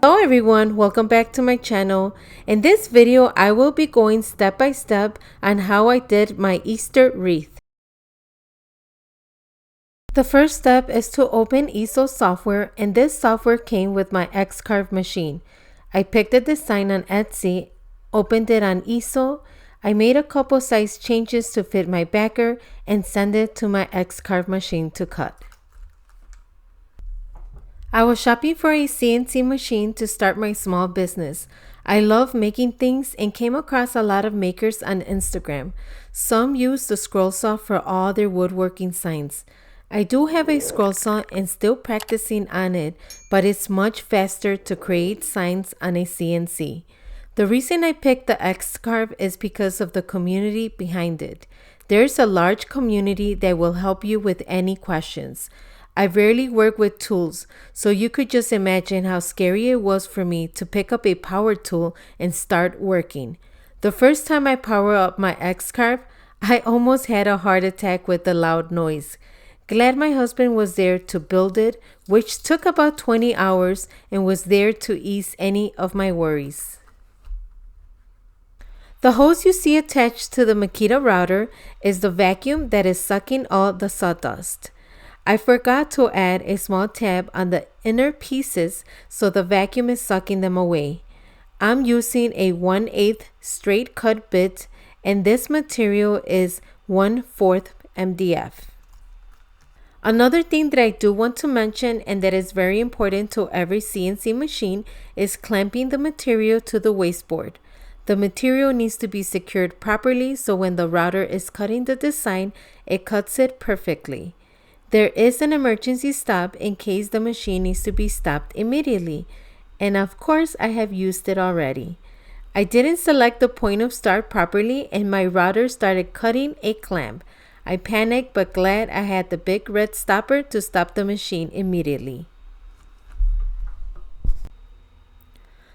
Hello everyone, welcome back to my channel. In this video, I will be going step by step on how I did my Easter wreath. The first step is to open easel software, and this software came with my X-Carve machine. I picked a design on Etsy, opened it on easel. I made a couple size changes to fit my backer and send it to my X-Carve machine to cut. I was shopping for a CNC machine to start my small business. I love making things and came across a lot of makers on Instagram. Some use the scroll saw for all their woodworking signs. I do have a scroll saw and still practicing on it, but it's much faster to create signs on a CNC. The reason I picked the XCarve is because of the community behind it. There's a large community that will help you with any questions. I rarely work with tools, so you could just imagine how scary it was for me to pick up a power tool and start working. The first time I powered up my XCarve, I almost had a heart attack with the loud noise. Glad my husband was there to build it, which took about 20 hours and was there to ease any of my worries. The hose you see attached to the Makita router is the vacuum that is sucking all the sawdust. I forgot to add a small tab on the inner pieces so the vacuum is sucking them away. I'm using a 1/8 straight cut bit, and this material is 1/4 MDF. Another thing that I do want to mention, and that is very important to every CNC machine, is clamping the material to the wasteboard. The material needs to be secured properly so when the router is cutting the design, it cuts it perfectly. There is an emergency stop in case the machine needs to be stopped immediately. And of course, I have used it already. I didn't select the point of start properly and my router started cutting a clamp. I panicked but glad I had the big red stopper to stop the machine immediately.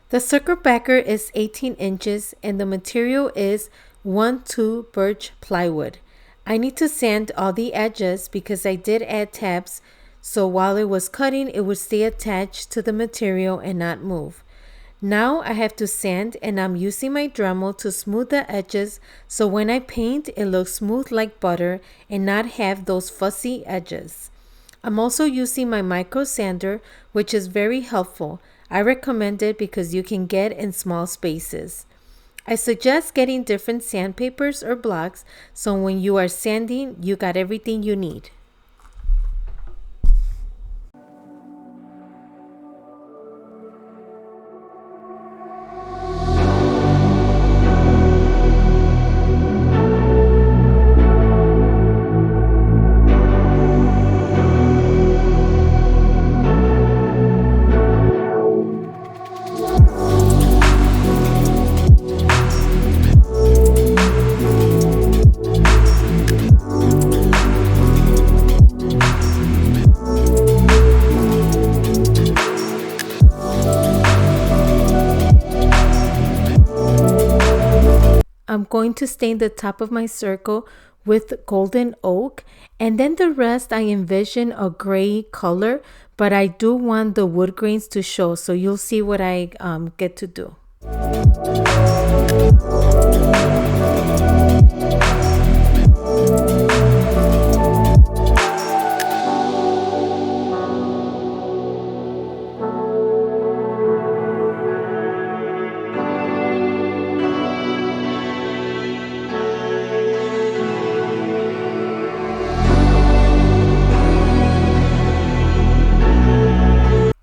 The circle backer is 18 inches and the material is 1/2 birch plywood. I need to sand all the edges because I did add tabs, so while it was cutting, it would stay attached to the material and not move. Now I have to sand, and I'm using my Dremel to smooth the edges so when I paint, it looks smooth like butter and not have those fussy edges. I'm also using my micro sander, which is very helpful. I recommend it because you can get in small spaces. I suggest getting different sandpapers or blocks so when you are sanding, you got everything you need. I'm going to stain the top of my circle with golden oak, and then the rest I envision a gray color, but I do want the wood grains to show, so you'll see what I get to do.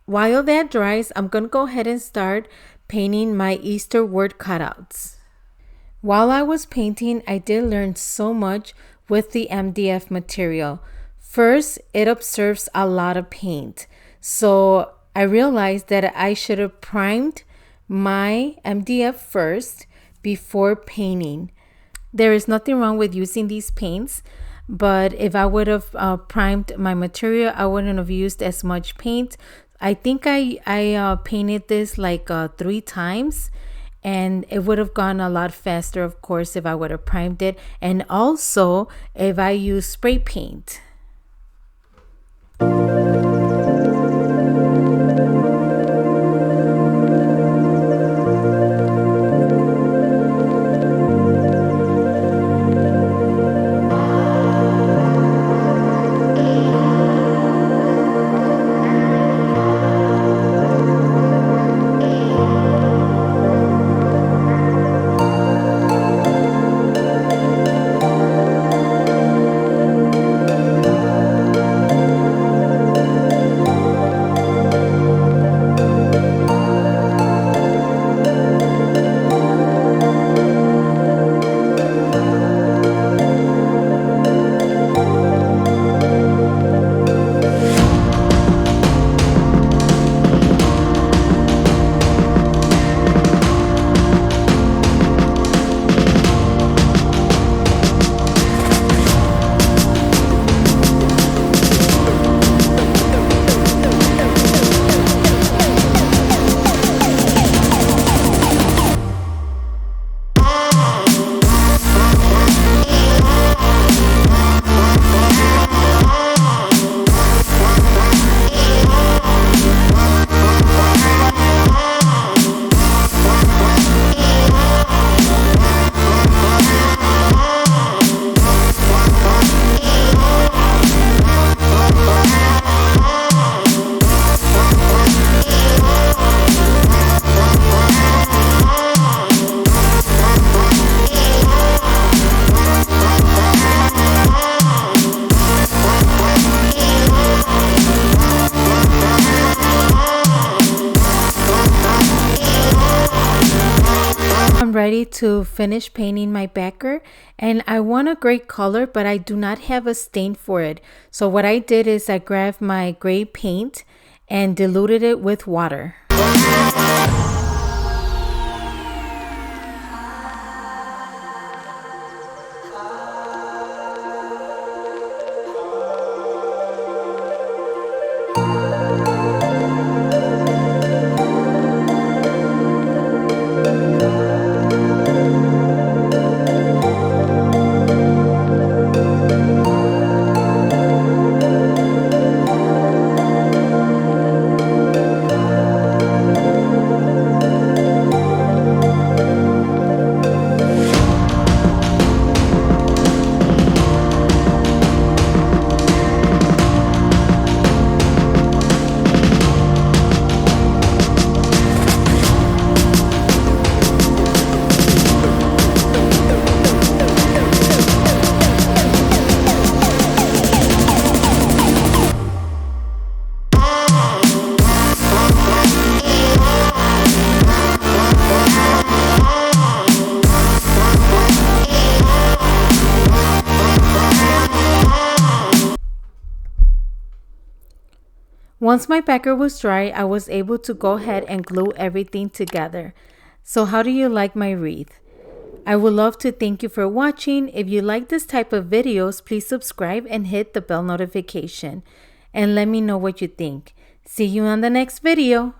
While that dries, I'm going to go ahead and start painting my Easter word cutouts. While I was painting, I did learn so much with the MDF material. First, it absorbs a lot of paint. So I realized that I should have primed my MDF first before painting. There is nothing wrong with using these paints, but if I would have primed my material, I wouldn't have used as much paint. I think I painted this like 3 times, and it would have gone a lot faster, of course, if I would have primed it, and also if I use spray paint. ready to finish painting my backer, and I want a gray color, but I do not have a stain for it. So what I did is I grabbed my gray paint and diluted it with water. Once my backer was dry, I was able to go ahead and glue everything together. So how do you like my wreath? I would love to thank you for watching. If you like this type of videos, please subscribe and hit the bell notification. And let me know what you think. See you on the next video.